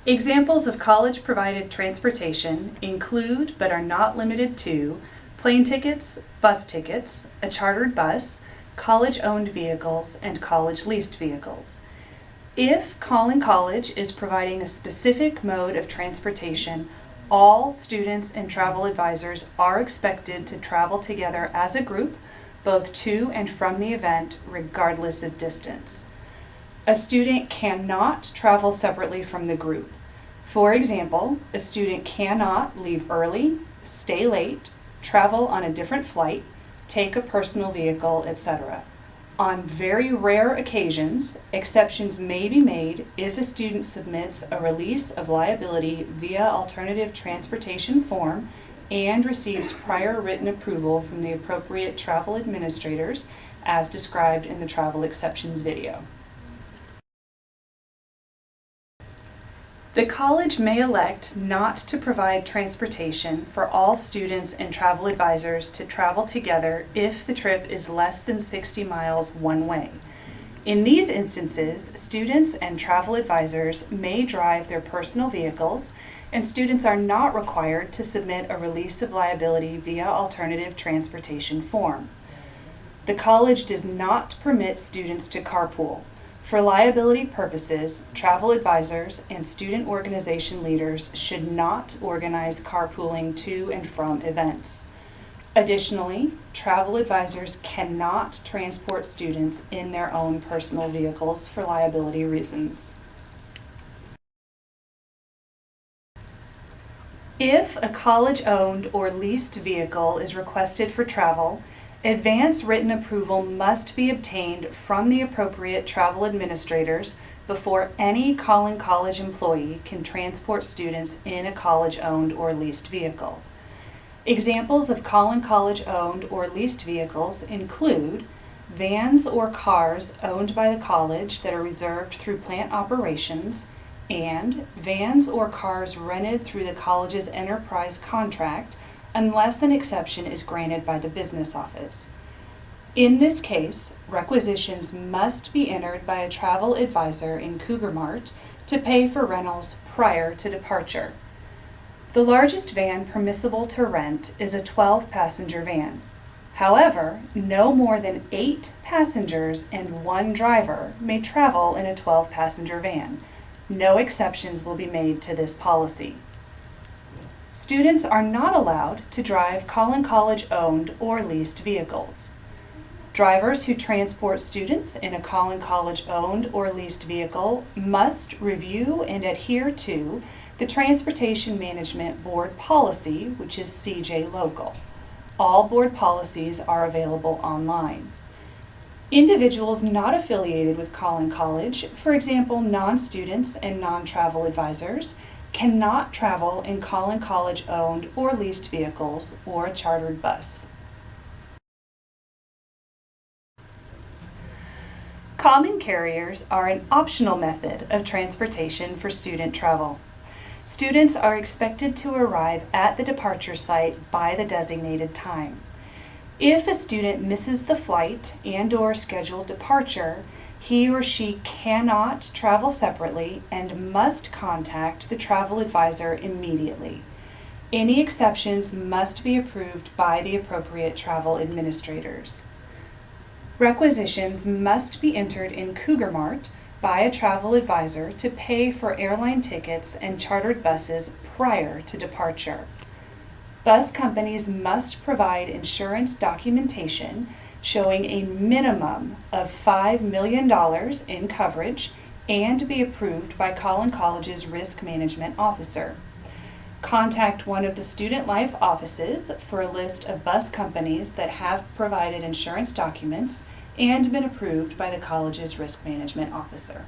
Examples of college-provided transportation include, but are not limited to, plane tickets, bus tickets, a chartered bus, college-owned vehicles, and college-leased vehicles. If Collin College is providing a specific mode of transportation, all students and travel advisors are expected to travel together as a group, both to and from the event, regardless of distance. A student cannot travel separately from the group. For example, a student cannot leave early, stay late, travel on a different flight, take a personal vehicle, etc. On very rare occasions, exceptions may be made if a student submits a release of liability via alternative transportation form and receives prior written approval from the appropriate travel administrators as described in the travel exceptions video. The college may elect not to provide transportation for all students and travel advisors to travel together if the trip is less than 60 miles one way. In these instances, students and travel advisors may drive their personal vehicles, and students are not required to submit a release of liability via alternative transportation form. The college does not permit students to carpool. For liability purposes, travel advisors and student organization leaders should not organize carpooling to and from events. Additionally, travel advisors cannot transport students in their own personal vehicles for liability reasons. If a college-owned or leased vehicle is requested for travel, advance written approval must be obtained from the appropriate travel administrators before any Collin College employee can transport students in a college-owned or leased vehicle. Examples of Collin College-owned or leased vehicles include vans or cars owned by the college that are reserved through plant operations, and vans or cars rented through the college's enterprise contract unless an exception is granted by the business office. In this case, requisitions must be entered by a travel advisor in Cougar Mart to pay for rentals prior to departure. The largest van permissible to rent is a 12-passenger van. However, no more than 8 passengers and 1 driver may travel in a 12-passenger van. No exceptions will be made to this policy. Students are not allowed to drive Collin College-owned or leased vehicles. Drivers who transport students in a Collin College-owned or leased vehicle must review and adhere to the Transportation Management Board policy, which is CJ Local. All board policies are available online. Individuals not affiliated with Collin College, for example, non-students and non-travel advisors, cannot travel in Collin College-owned or leased vehicles or a chartered bus. Common carriers are an optional method of transportation for student travel. Students are expected to arrive at the departure site by the designated time. If a student misses the flight and/or scheduled departure, he or she cannot travel separately and must contact the travel advisor immediately. Any exceptions must be approved by the appropriate travel administrators. Requisitions must be entered in Cougar Mart by a travel advisor to pay for airline tickets and chartered buses prior to departure. Bus companies must provide insurance documentation showing a minimum of $5 million in coverage and be approved by Collin College's risk management officer. Contact one of the student life offices for a list of bus companies that have provided insurance documents and been approved by the college's risk management officer.